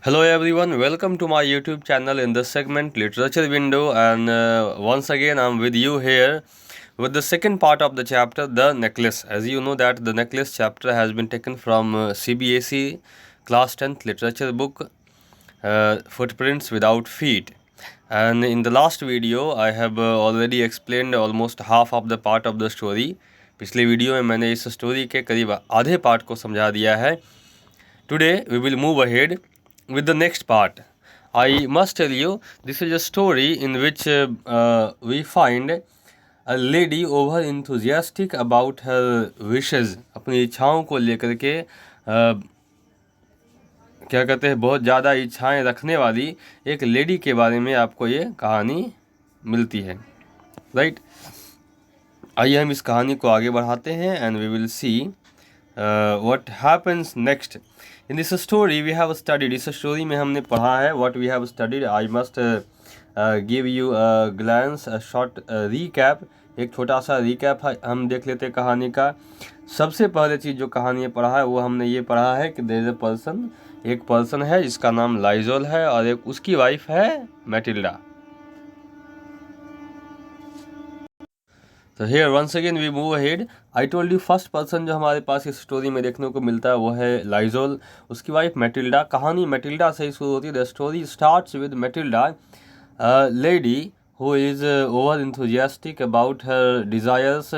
Hello everyone, welcome to my YouTube channel in this segment Literature Window, and once again I'm with you here with the second part of the chapter, The Necklace. As you know that the Necklace chapter has been taken from CBSE class 10th literature book, Footprints Without Feet. And in the last video I have already explained almost half of the part of the story. पिछले video में मैंने इस story के करीब आधे part को समझा दिया है. Today we will move ahead with the next part. I must tell you, this is a story in which we find a lady over enthusiastic about her wishes. अपनी इच्छाओं को लेकर के क्या कहते हैं, बहुत ज़्यादा इच्छाएं रखने वाली एक लेडी के बारे में आपको ये कहानी मिलती है, राइट. आइए हम इस कहानी को आगे बढ़ाते हैं and we will see what happens next. In this story we have studied, इस स्टोरी में हमने पढ़ा है what we have studied. I must give you a glance, a short recap. एक छोटा सा recap हम देख लेते हैं कहानी का. सबसे पहले चीज़ जो कहानी में पढ़ा है वो हमने ये पढ़ा है कि there is a person, एक पर्सन है जिसका नाम लाइजोल है और एक उसकी वाइफ है मैटिल्डा. तो here once again we move ahead. I told you first person जो हमारे पास इस स्टोरी में देखने को मिलता है वो है लाइजोल, उसकी वाइफ मैटिल्डा. कहानी मैटिल्डा से ही शुरू होती है. The story starts with Matilda, lady who is over enthusiastic about her desires,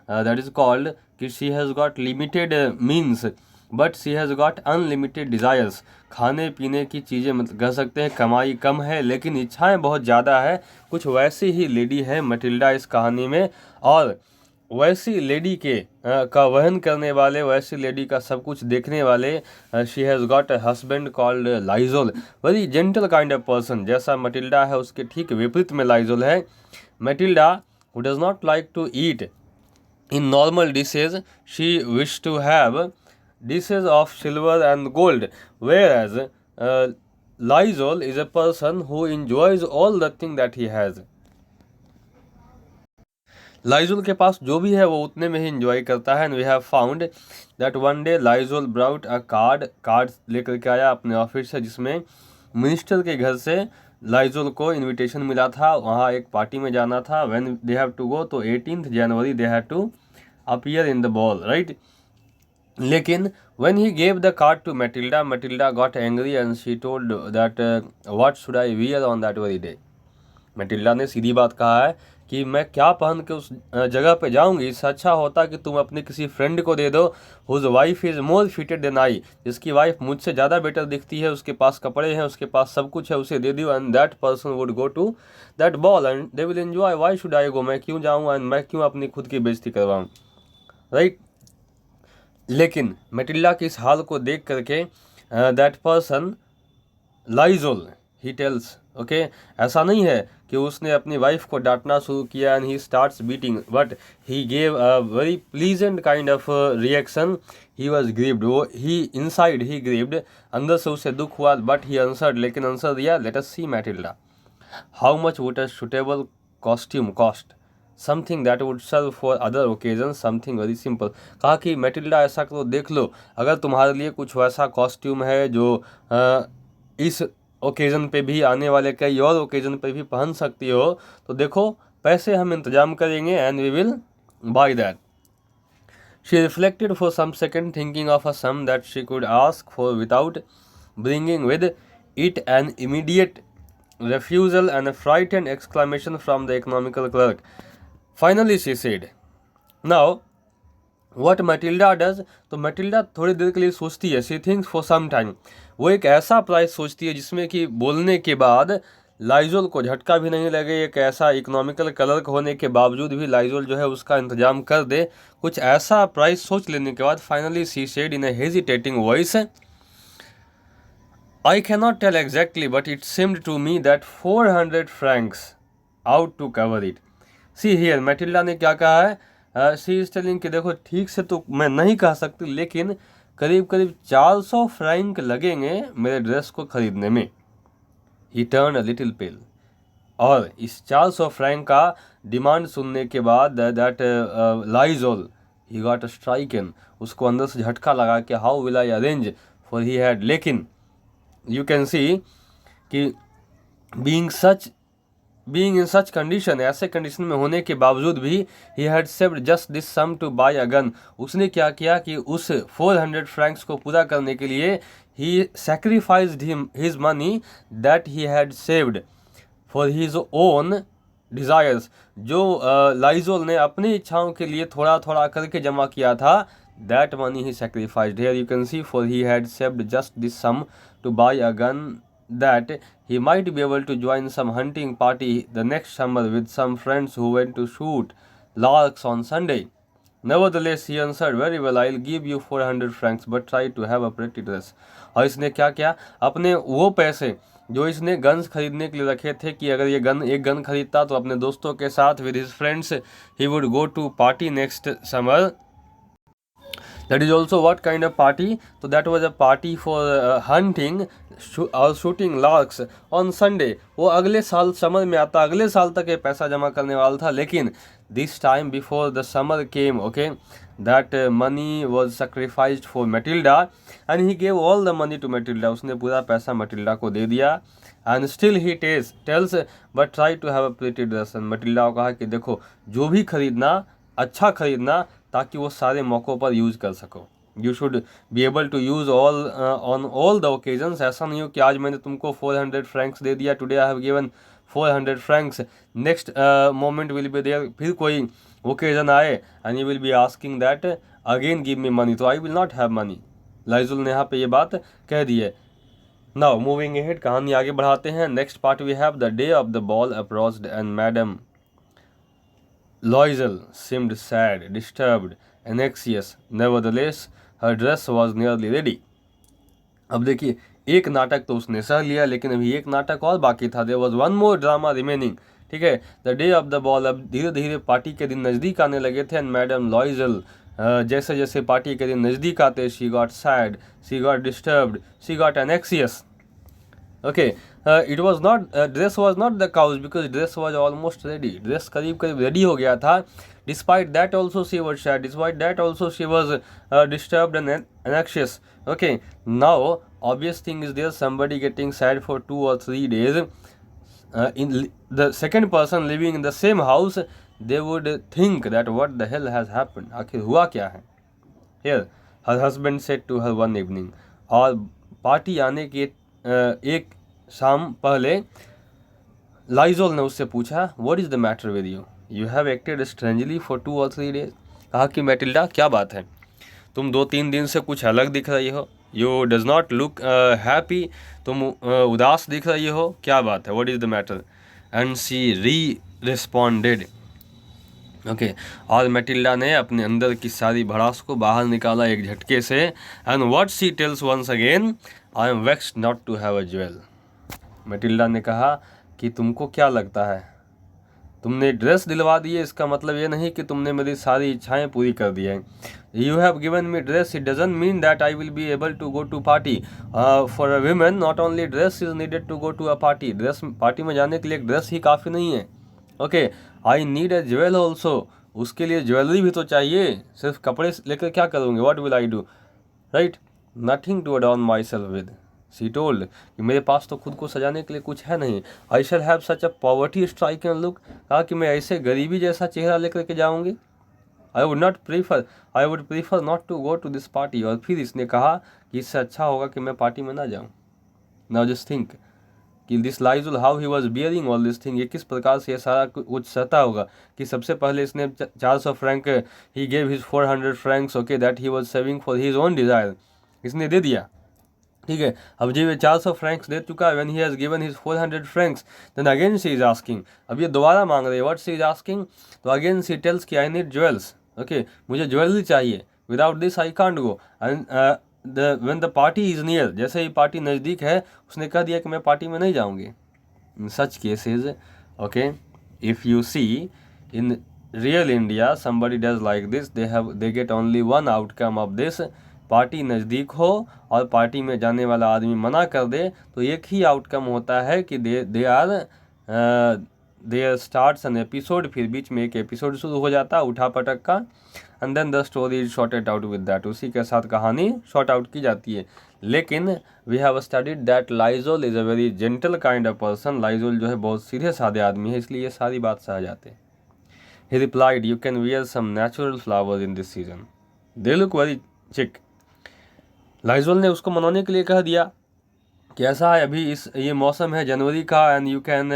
that is called कि she has got limited means but she has got unlimited desires. खाने पीने की चीज़ें मतलब कह सकते हैं कमाई कम है लेकिन इच्छाएं बहुत ज़्यादा है. कुछ वैसी ही लेडी है मैटिल्डा इस कहानी में, और वैसी लेडी के का वहन करने वाले, वैसी लेडी का सब कुछ देखने वाले she has got a husband called Lysol, very gentle kind of person. जैसा मैटिल्डा है उसके ठीक विपरीत में लाइजोल है. Matilda who does not like to eat in normal dishes, she wished to have dishes of silver and gold, whereas Lysol is a person who enjoys all the thing that he has. Lizol के पास जो भी है वो उतने में ही enjoy करता है. And we have found that one day Loisel brought a card लेकर के आया अपने ऑफिस से, जिसमें मिनिस्टर के घर से लाइजोल को इनविटेशन मिला था, वहाँ एक पार्टी में जाना था. When they have to go, तो 18th January they have to appear in the ball, right. लेकिन when he gave the card to Matilda, Matilda got angry and she told that what should I wear on that very day. Matilda ने सीधी बात कहा है कि मैं क्या पहन के उस जगह पे जाऊंगी. इससे अच्छा होता कि तुम अपने किसी फ्रेंड को दे दो whose wife is more fitted than I, जिसकी वाइफ मुझसे ज़्यादा बेटर दिखती है, उसके पास कपड़े हैं, उसके पास सब कुछ है, उसे दे दियो. And that person would go to that ball and they will enjoy. Why should I go, मैं क्यों जाऊँ एंड मैं क्यों अपनी खुद की बेइज्जती करवाऊँ, राइट. लेकिन मैटिल्डा की इस हाल को देख करके that person Lizol he tells, okay, ऐसा नहीं है कि उसने अपनी वाइफ को डांटना शुरू किया and he starts beating, but he gave a very pleasant kind of reaction. He was grieved, वो ही इनसाइड ही ग्रीव्ड, अंदर से उसे दुख हुआ, बट ही आंसर्ड, लेकिन आंसर दिया, let us see Matilda how much would a suitable costume cost, something that would serve for other occasion, something very simple. कहा कि मैटिल्डा ऐसा करो, देख लो अगर तुम्हारे लिए कुछ वैसा कॉस्ट्यूम है जो इस ओकेज़न पे भी, आने वाले कई और ओकेज़न पे भी पहन सकती हो, तो देखो पैसे हम इंतजाम करेंगे and we will buy that. She reflected for some second, thinking of a sum that she could ask for without bringing with it an immediate refusal and a frightened exclamation from the economical clerk. Finally she said, now what Matilda does, तो Matilda थोड़ी देर के लिए सोचती है. She thinks for some time, वो एक ऐसा प्राइस सोचती है जिसमें कि बोलने के बाद लाइजोल को झटका भी नहीं लगे. एक ऐसा इकोनॉमिकल क्लर्क होने के बावजूद भी लाइजोल जो है उसका इंतजाम कर दे. कुछ ऐसा प्राइस सोच लेने के बाद finally she said in a hesitating voice, I can not tell exactly but it seemed to me that 400 francs out to cover it. See here, Matilda ने क्या कहा है, शी इज टेलिंग कि देखो ठीक से तो मैं नहीं कह सकती लेकिन करीब करीब 400 फ्रैंक लगेंगे मेरे ड्रेस को खरीदने में. ही टर्न अ लिटिल पेल, और इस 400 फ्रैंक का डिमांड सुनने के बाद that Loisel he got stricken, उसको अंदर से झटका लगा कि how will I arrange for he had, लेकिन यू कैन सी कि बीइंग इन सच कंडीशन, ऐसे कंडीशन में होने के बावजूद भी he had saved just this sum to buy a gun, उसने क्या किया कि उस 400 फ्रैंक्स को पूरा करने के लिए ही sacrificed his money that he had saved for his own desires, जो लाइजोल ने अपनी इच्छाओं के लिए थोड़ा थोड़ा करके जमा किया था, that money he sacrificed. Here you can see for he had saved just this sum to buy a gun that he might be able to join some hunting party the next summer with some friends who went to shoot larks on Sunday. Nevertheless, he answered, very well, I'll give you 400 francs, but try to have a pretty dress. और इसने क्या किया, अपने वो पैसे जो इसने guns खरीदने के लिए रखे थे कि अगर ये एक गन खरीदता तो अपने दोस्तों के साथ with his friends he would go to party next summer. That is also what kind of party? So that was a party for hunting or shooting larks on Sunday. वो अगले साल समर में आता, अगले साल तक ये पैसा जमा करने वाला था, लेकिन this time before the summer came, okay, that money was sacrificed for Matilda and he gave all the money to Matilda. उसने पूरा पैसा Matilda को दे दिया. And still he tells but try to have a pretty dress. and Matilda को कहा कि देखो जो भी खरीदना अच्छा खरीदना ताकि वो सारे मौक़ों पर यूज़ कर सको. You should be able to use on all the occasions. ऐसा नहीं हो कि आज मैंने तुमको 400 फ्रैंक्स दे दिया, today I have given 400 francs, next moment will be there, फिर कोई ओकेजन आए and you will be asking that again give me money, तो I will not have money. Loisel ने यहाँ पे ये बात कह दी है. नाउ मूविंग अहेड, कहानी आगे बढ़ाते हैं. Next part we have the day of the ball approached and madam Loisel seemed sad, disturbed, and anxious. Nevertheless, her dress was nearly ready. अब देखिए, एक नाटक तो उसने सह लिया, लेकिन अभी एक नाटक और बाकी था. There was one more drama remaining. ठीक है, the day of the ball, अब धीरे धीरे पार्टी के दिन नज़दीक आने लगे थे. एंड मैडम लॉइजल, जैसे जैसे पार्टी के दिन नज़दीक आते, she got sad, she got disturbed, she got एनेक्सियस. Okay, it was not dress was not the cause because dress was almost ready. Dress करीब करीब ready हो गया था. Despite that also she was sad. Despite that also she was disturbed and anxious. Okay, now obvious thing is there somebody getting sad for 2 or 3 days. In the second person living in the same house, they would think that what the hell has happened. आखिर हुआ क्या है? Here, her husband said to her one evening. और party आने के एक शाम पहले लाइजोल ने उससे पूछा, what is the matter with you, you have acted strangely for 2 or 3 days. कहा कि मैटिल्डा क्या बात है, तुम 2-3 दिन से कुछ अलग दिख रही हो. You does not look happy, तुम उदास दिख रही हो, क्या बात है, what is the matter. And she responded. Okay, और मैटिल्डा ने अपने अंदर की सारी भड़ास को बाहर निकाला एक झटके से. And what she tells once again, I am vexed not to have a jewel. Matilda ने कहा कि तुमको क्या लगता है, तुमने ड्रेस दिलवा दी है, इसका मतलब ये नहीं कि तुमने मेरी सारी इच्छाएं पूरी कर दी हैं. You have given me dress, it doesn't mean that I will be able to go to party. For a women not only dress is needed to go to a party. Dress, party में जाने के लिए एक dress ही काफ़ी नहीं है. Okay, I need a jewel also, उसके लिए ज्वेलरी भी तो चाहिए. सिर्फ कपड़े लेकर क्या करूँगे, what will I do, right, nothing to adorn myself with. She told कि मेरे पास तो खुद को सजाने के लिए कुछ है नहीं. I shall have such a poverty striking look, कहा कि मैं ऐसे गरीबी जैसा चेहरा लेकर के जाऊँगी. I would prefer not to go to this party. और फिर इसने कहा कि इससे अच्छा होगा कि मैं पार्टी में ना जाऊँ. नाउ जस्ट थिंक कि this Loisel how he was bearing all this thing, ये किस प्रकार से ये सारा कुछ सहता होगा. कि सबसे पहले इसने 400 Frank, he gave his 400 Franks, okay, that he was saving for his own desire, इसने दे दिया. ठीक है, अब जब ये 400 फ्रैंक्स दे चुका है, when he has given his 400 francs, then again she is asking, अब ये दोबारा मांग रही है. व्हाट शी इज़ आस्किंग, तो अगेन शी टेल्स कि आई नीड ज्वेल्स. ओके, मुझे ज्वेलरी चाहिए, without this I can't go. And when the party is near, जैसे ही पार्टी नज़दीक है, उसने कह दिया कि मैं पार्टी में नहीं जाऊँगी. In such cases, okay, if you see in real India somebody does like this, they get only one outcome of this. Party नज़दीक हो और पार्टी में जाने वाला आदमी मना कर दे तो एक ही आउटकम होता है कि देयर स्टार्ट्स एन एपिसोड, फिर बीच में एक एपिसोड शुरू हो जाता है उठा पटक का. And then the story is shorted out with that, उसी के साथ कहानी शॉर्ट आउट की जाती है। लेकिन we have studied that Loisel is a very gentle kind of person, Loisel जो है बहुत सीधे साधे आदमी है, इसलिए ये सारी बात सह जाते हैं। He replied, you can wear some natural flowers in this season, they look very chic. Loisel ने उसको मनाने के लिए कह दिया कि ऐसा है अभी ये मौसम है जनवरी का, and you can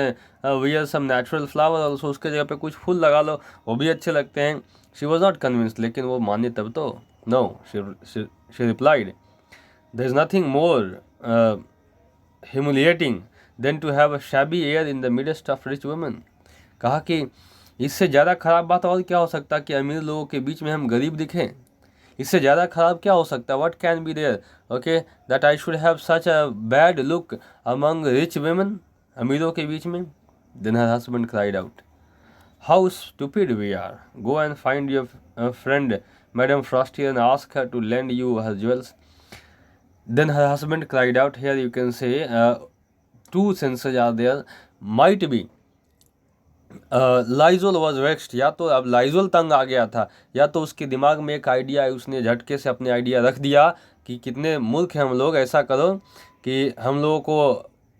wear some natural flower also, उसके जगह पे कुछ फूल लगा लो, वो भी अच्छे लगते हैं। शी वॉज नॉट कन्विंस्ड, लेकिन वो माने तब तो। No, she replied, there is nothing more humiliating than to have a shabby air in the midst of rich women. कहा कि इससे ज़्यादा खराब बात और क्या हो सकता कि अमीर लोगों के बीच में हम गरीब दिखें, इससे ज़्यादा खराब क्या हो सकता है? What can be there, okay, that I should have such a bad look among rich women, अमीरों के बीच में। Then her husband cried out, how stupid we are, go and find your friend madam Forestier and ask her to lend you her jewels. Then her husband cried out, here you can say two senses are there, might be Loisel was vexed, या तो अब लाइजोल तंग आ गया था, या तो उसके दिमाग में एक आइडिया है, उसने झटके से अपने आइडिया रख दिया कि कितने मूर्ख हैं हम लोग, ऐसा करो कि हम लोगों को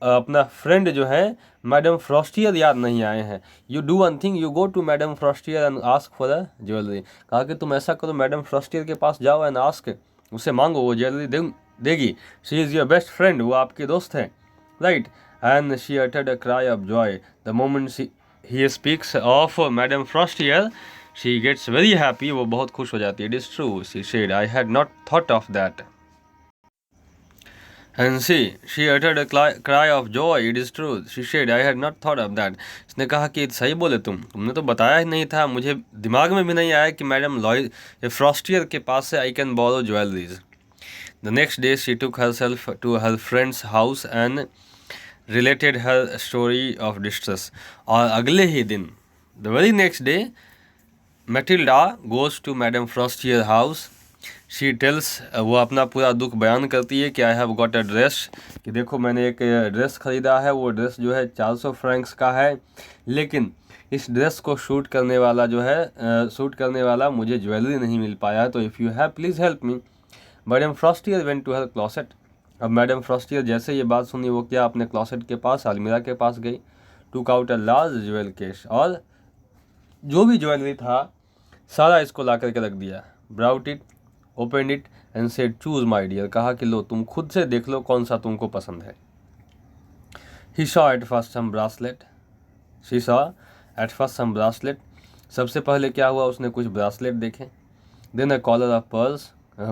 अपना फ्रेंड जो है मैडम फ्रॉस्टियर याद नहीं आए हैं। You do one thing, you go to madam Forestier and ask for a jewellery. कहा कि तुम ऐसा करो, मैडम फ्रॉस्टियर के पास जाओ एंड आस्क, उससे मांगो, वो ज्वेलरी देगी। She is your best friend, वो आपकी दोस्त है, right. And she uttered a cry of Joy the moment he speaks of Madam Frostier, she gets very happy, वो बहुत खुश हो जाती है। It is true, she said, I had not thought of that. And she uttered a cry of joy, it is true, she said, I had not thought of that. इसने कहा कि सही बोले तुमने तो बताया ही नहीं था, मुझे दिमाग में भी नहीं आया कि मैडम फ्रॉस्टियर के पास से I can borrow jewelries. The next day she took herself to her friend's house and related her story of distress. और अगले ही दिन, the very next day, Matilda goes to Madame Frostier's house. She tells, वो अपना पूरा दुख बयान करती है कि I have got a dress, कि देखो मैंने एक ड्रेस ख़रीदा है, वो ड्रेस जो है 400 फ्रैंक्स का है, लेकिन इस ड्रेस को शूट करने वाला मुझे ज्वेलरी नहीं मिल पाया है, तो if you have please help me. Madam Forestier went to her closet. अब मैडम फ्रॉस्टियर जैसे ये बात सुनी, वो क्या अपने क्लोसेट के पास, अलमीरा के पास गई, टूक out a large jewel case, और जो भी ज्वेलरी था सारा इसको ला करके रख दिया। Brought it, open it and said choose my dear, कहा कि लो तुम खुद से देख लो कौन सा तुमको पसंद है। He saw at first some bracelet, she saw at first some bracelet, सबसे पहले क्या हुआ, उसने कुछ ब्रासलेट देखे। Then a collar of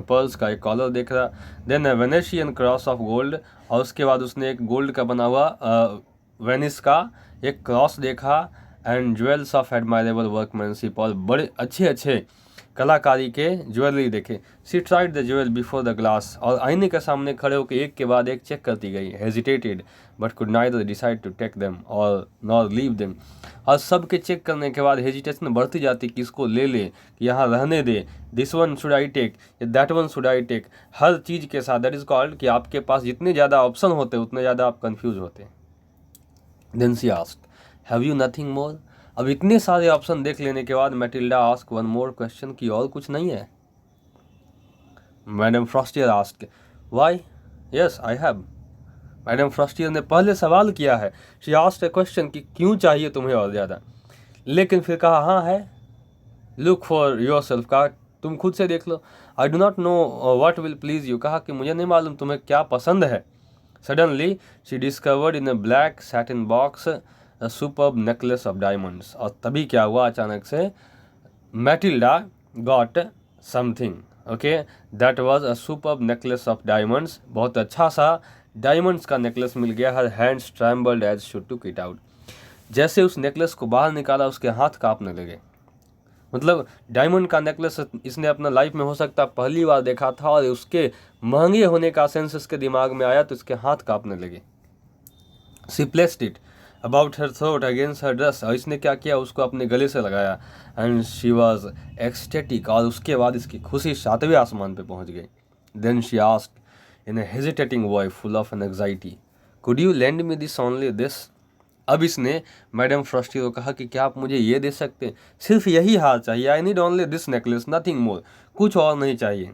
pearls का एक कॉलर देख रहा। Then Venetian cross of gold, और उसके बाद उसने एक गोल्ड का बना हुआ वेनिस का एक क्रॉस देखा। And jewels of admirable workmanship, और बड़े अच्छे अच्छे कलाकारी के ज्वेलरी देखे। She tried the jewel before the glass, और आईने के सामने खड़े होकर एक के बाद एक चेक करती गई। Hesitated but could neither decide to take them और नॉर लीव देम, और सब के चेक करने के बाद हेजिटेशन बढ़ती जाती कि इसको ले ले, कि यहाँ रहने दे, this one should I take, that one should I take, हर चीज़ के साथ। दैट इज़ कॉल्ड कि आपके पास जितने ज़्यादा ऑप्शन होते उतने ज़्यादा आप कन्फ्यूज होते। Then she asked, have you nothing more? अब इतने सारे ऑप्शन देख लेने के बाद Matilda ask one more question, की और कुछ नहीं है? Madam Forestier ask, why? Yes I have. Madam Forestier ने पहले सवाल किया है, शी आस्क्ड ए क्वेश्चन, कि क्यों चाहिए तुम्हें और ज़्यादा, लेकिन फिर कहा हाँ है। लुक फॉर योर सेल्फ, कहा तुम खुद से देख लो। I do not know what will please you, कहा कि मुझे नहीं मालूम तुम्हें क्या पसंद है। Suddenly she discovered in a black satin box a superb necklace of diamonds, और तभी क्या हुआ, अचानक से Matilda got something, okay, that was a superb necklace of diamonds, बहुत अच्छा सा डायमंड्स का नेकलेस मिल गया। Her hands trembled as she took it out, जैसे उस नेकलेस को बाहर निकाला उसके हाथ कांपने लगे। मतलब डायमंड का नेकलेस इसने अपना लाइफ में हो सकता पहली बार देखा था, और उसके महंगे होने का सेंस इसके दिमाग में आया तो इसके हाथ कांपने लगे। She placed it about her throat against her dress, और इसने क्या किया, उसको अपने गले से लगाया। एंड शी वॉज एक्सटेटिक, और उसके बाद इसकी खुशी 7वें आसमान पे पहुंच गई। Then she asked in a hesitating voice full of an anxiety, could you lend me this only this? अब इसने मैडम फ्रॉस्टी को कहा कि क्या आप मुझे ये दे सकते हैं, सिर्फ यही हार चाहिए, I need only this necklace, nothing more, कुछ और नहीं चाहिए।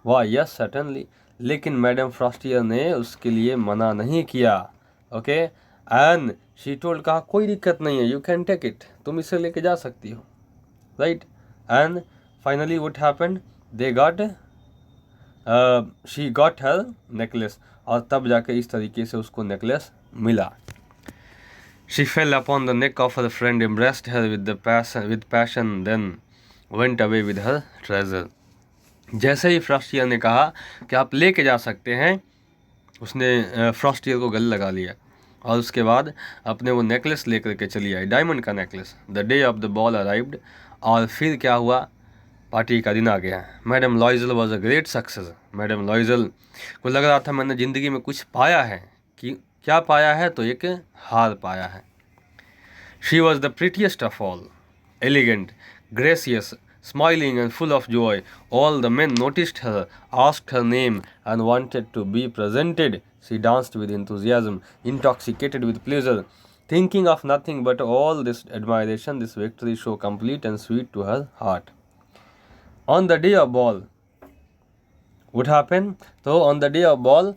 वाह यस सर्टेनली, लेकिन मैडम फ्रॉस्टियर ने उसके लिए मना नहीं किया। ओके, एंड शी टोल्ड, कहा कोई दिक्कत नहीं है, यू कैन टेक इट, तुम इसे लेके जा सकती हो, right. And finally what happened, they got she got her necklace, और तब जाके इस तरीके से उसको नेकलेस मिला। She fell upon the neck of her friend, embraced her with passion, then went away with her treasure. जैसे ही फ्रॉस्टियर ने कहा कि आप लेके जा सकते हैं, उसने फ्रॉस्टियर को गले लगा लिया और उसके बाद अपने वो नेकलेस लेकर के चली आई, डायमंड का necklace. The day of the ball arrived, और फिर क्या हुआ, पार्टी का दिन आ गया। Madam लॉइजल was a great success, madam लॉइजल को लग रहा था मैंने ज़िंदगी में कुछ पाया है। कि क्या पाया है, तो एक हार पाया है। She was the prettiest of all, elegant, gracious, smiling and full of joy. All the men noticed her, asked her name, and wanted to be presented. She danced with enthusiasm, intoxicated with pleasure, thinking of nothing but all this admiration, this victory so complete and sweet to her heart. On the day of ball, what happened? So on the day of ball,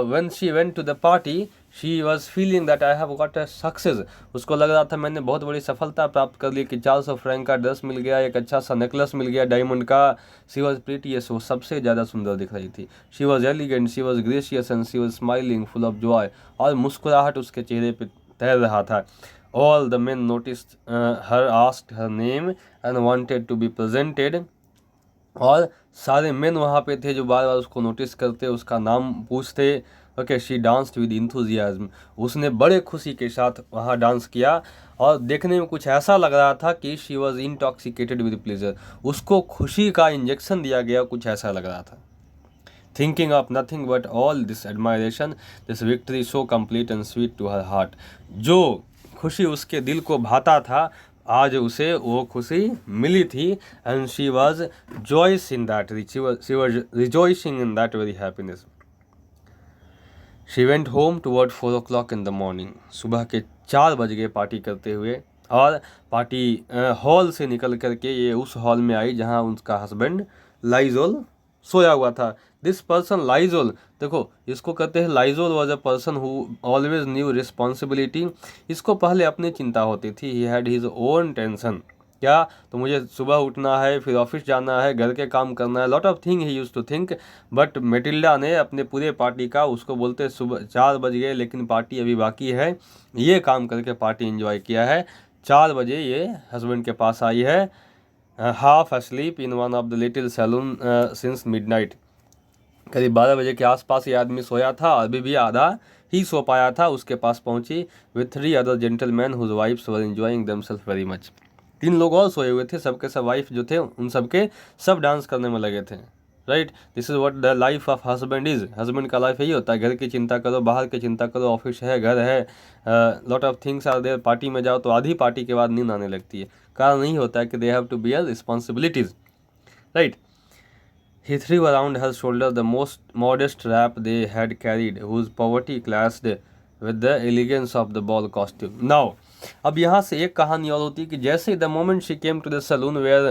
when she went to the party, she was feeling that I have got a success. उसको लग रहा था मैंने बहुत बड़ी सफलता प्राप्त कर ली कि 400 फ्रैंक का ड्रेस मिल गया, एक अच्छा सा नेकलेस मिल गया डायमंड का। शी वॉज प्रीटीएस्ट, वो सबसे ज़्यादा सुंदर दिख रही थी। She was elegant, she was gracious and she was smiling full of joy, और मुस्कुराहट उसके चेहरे पे तैर रहा था। All the men noticed her, asked her name and wanted to be presented, और सारे मेन वहाँ पे थे जो बार बार उसको नोटिस करते, उसका नाम पूछते। Okay, she danced with enthusiasm, उसने बड़े खुशी के साथ वहाँ डांस किया, और देखने में कुछ ऐसा लग रहा था कि she was intoxicated with pleasure, उसको खुशी का इंजेक्शन दिया गया, कुछ ऐसा लग रहा था। Thinking of nothing but all this admiration, this victory so complete and sweet to her heart, जो खुशी उसके दिल को भाता था, आज उसे वो खुशी मिली थी। And she was joyous in that, she was rejoicing in that very happiness. She went home toward 4 o'clock in the morning, सुबह के 4 बज गए पार्टी करते हुए, और पार्टी हॉल से निकल करके ये उस हॉल में आई जहाँ उसका हस्बैंड लाइजोल सोया हुआ था। दिस पर्सन लाइजोल, देखो इसको कहते हैं Lizol was a person who always new responsibility, इसको पहले अपनी चिंता होती थी। He had his own tension, क्या, तो मुझे सुबह उठना है, फिर ऑफिस जाना है, घर के काम करना है, lot of thing he used to think. But Matilda ने अपने पूरे पार्टी का, उसको बोलते सुबह 4 बज गए लेकिन पार्टी अभी बाकी है, ये काम करके पार्टी एंजॉय किया है। 4 बजे ये हस्बैंड के पास आई है, half asleep in one of the little saloon since midnight, करीब 12 बजे के आसपास ये आदमी सोया था, अभी भी आधा ही सो पाया था। उसके पास पहुंची with 3 other gentleman whose wifes were enjoying themselves very much, 3 लोग और सोए हुए थे, सबके सब वाइफ जो थे उन सबके सब डांस करने में लगे थे, right. This is what the life of husband is, husband का लाइफ यही होता है, घर की चिंता करो, बाहर की चिंता करो, ऑफिस है, घर है, lot of things are there. Party में जाओ तो आधी पार्टी के बाद नींद आने लगती है, कारण नहीं होता है कि they have to bear responsibilities, right. He threw around her shoulder the most modest wrap they had carried, whose poverty clashed with the elegance of the ball costume. Now, अब यहाँ से एक कहानी और होती है कि जैसे the moment she came to the salon where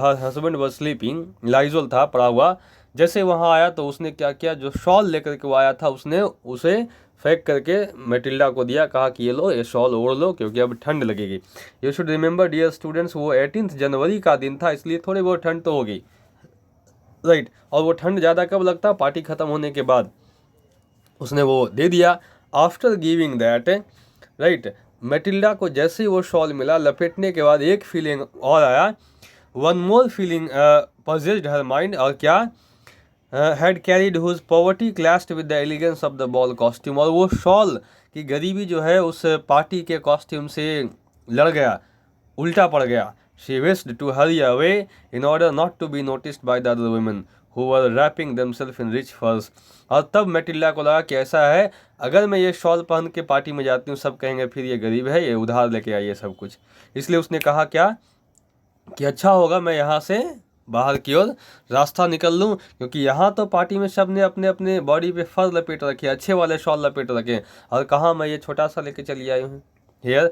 her husband was sleeping, Loisel था पड़ा हुआ, जैसे वहाँ आया तो उसने क्या किया, जो शॉल लेकर के वो आया था उसने उसे फेंक करके मेटिल्डा को दिया, कहा कि ये लो, ये शॉल ओढ़ लो क्योंकि अब ठंड लगेगी। You should remember dear students, वो 18 जनवरी का दिन था, इसलिए थोड़ी बहुत ठंड तो होगी, राइट। और वो ठंड ज़्यादा कब लगता, पार्टी ख़त्म होने के बाद। उसने वो दे दिया। After giving that, right, Matilda को जैसे ही वो शॉल मिला, लपेटने के बाद एक फीलिंग और आया, one more feeling possessed her mind, और क्या, had carried whose poverty clashed with the elegance of the ball costume, और वो शॉल की गरीबी जो है उस पार्टी के कॉस्ट्यूम से लड़ गया, उल्टा पड़ गया। She wished to hurry away in order not to be noticed by the other women who were wrapping themselves in rich furs. और तब मेटिल्डा को लगा कि ऐसा है, अगर मैं ये शॉल पहन के पार्टी में जाती हूँ सब कहेंगे फिर ये गरीब है, ये उधार लेके आई है सब कुछ, इसलिए उसने कहा क्या कि अच्छा होगा मैं यहाँ से बाहर की ओर रास्ता निकल लूँ, क्योंकि यहाँ तो पार्टी में सब ने अपने अपने बॉडी पे फर लपेट रखे, अच्छे वाले शॉल लपेट रखे, और कहाँ मैं ये छोटा सा लेके चली आई हूँ। हेयर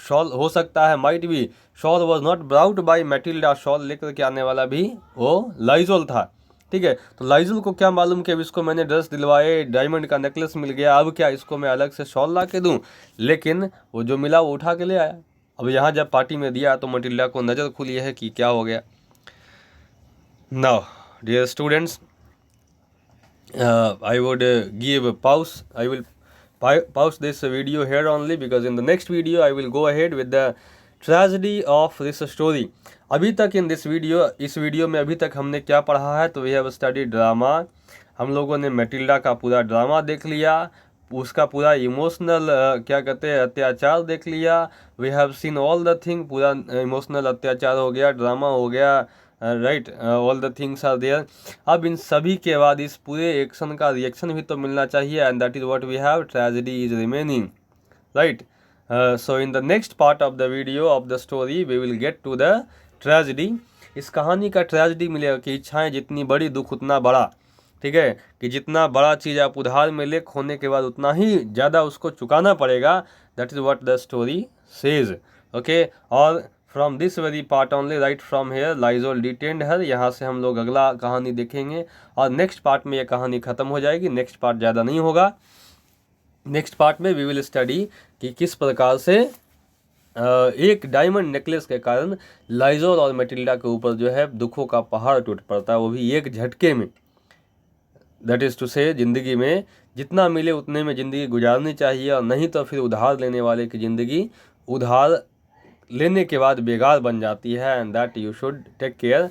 शॉल हो सकता है, might be shawl was not brought by Matilda, shawl लेकर के आने वाला भी वो लाइजोल था। ठीक है, तो लाइजोल को क्या मालूम कि अब इसको मैंने ड्रेस दिलवाए, डायमंड का नेकलेस मिल गया, अब क्या इसको मैं अलग से शॉल ला के दूँ, लेकिन वो जो मिला वो उठा के ले आया। अब यहाँ जब पार्टी में दिया तो मटिल्डा को नज़र खुली है कि क्या हो गया। Now dear students, I would give a pause. I will pause this video here only, because in the next video I will go ahead with the tragedy of this story. अभी तक इस वीडियो में अभी तक हमने क्या पढ़ा है, तो वी हैव स्टडी ड्रामा। हम लोगों ने मैटिल्डा का पूरा ड्रामा देख लिया, उसका पूरा इमोशनल क्या कहते हैं अत्याचार देख लिया। We have seen all the thing, पूरा इमोशनल अत्याचार हो गया, ड्रामा हो गया, right, all the things are there. अब इन सभी के बाद इस पूरे एक्शन का रिएक्शन भी तो मिलना चाहिए, and that is what we have, tragedy is remaining, right. So in the next part of the video of the story we will get to the tragedy. इस कहानी का ट्रेजेडी मिलेगा कि इच्छाएं जितनी बड़ी दुख उतना बड़ा, ठीक है, कि जितना बड़ा चीज़ आप उधार में ले, खोने के बाद उतना ही ज़्यादा उसको चुकाना पड़ेगा। That is what the story says, okay. और from this very part only, right from here, Loisel detained her, यहाँ से हम लोग अगला कहानी देखेंगे, और नेक्स्ट पार्ट में ये कहानी ख़त्म हो जाएगी। नेक्स्ट पार्ट ज़्यादा नहीं होगा, नेक्स्ट पार्ट में वी विल स्टडी कि किस प्रकार से एक डायमंड नेकलेस के कारण लाइजोल और मैटिल्डा के ऊपर जो है दुखों का पहाड़ टूट पड़ता है, वो भी एक झटके में। दैट इज़ टू से, ज़िंदगी में जितना मिले उतने में ज़िंदगी गुजारनी चाहिए, और नहीं तो फिर उधार लेने वाले की ज़िंदगी उधार लेने के बाद बेकार बन जाती है, and that you should take care.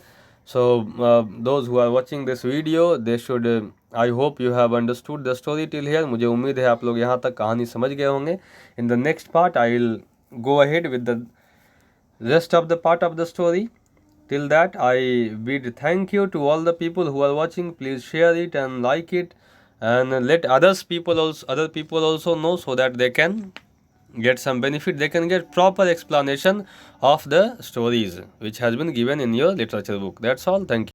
So those who are watching this video, they should, I hope you have understood the story till here. मुझे उम्मीद है आप लोग यहाँ तक कहानी समझ गए होंगे। इन the next part I will go ahead with the rest of the part of the story. Till that, I bid thank you to all the people who are watching. Please share it and like it, and let other people also know, so that they can get some benefit, they can get proper explanation of the stories which has been given in your literature book. That's all. Thank you.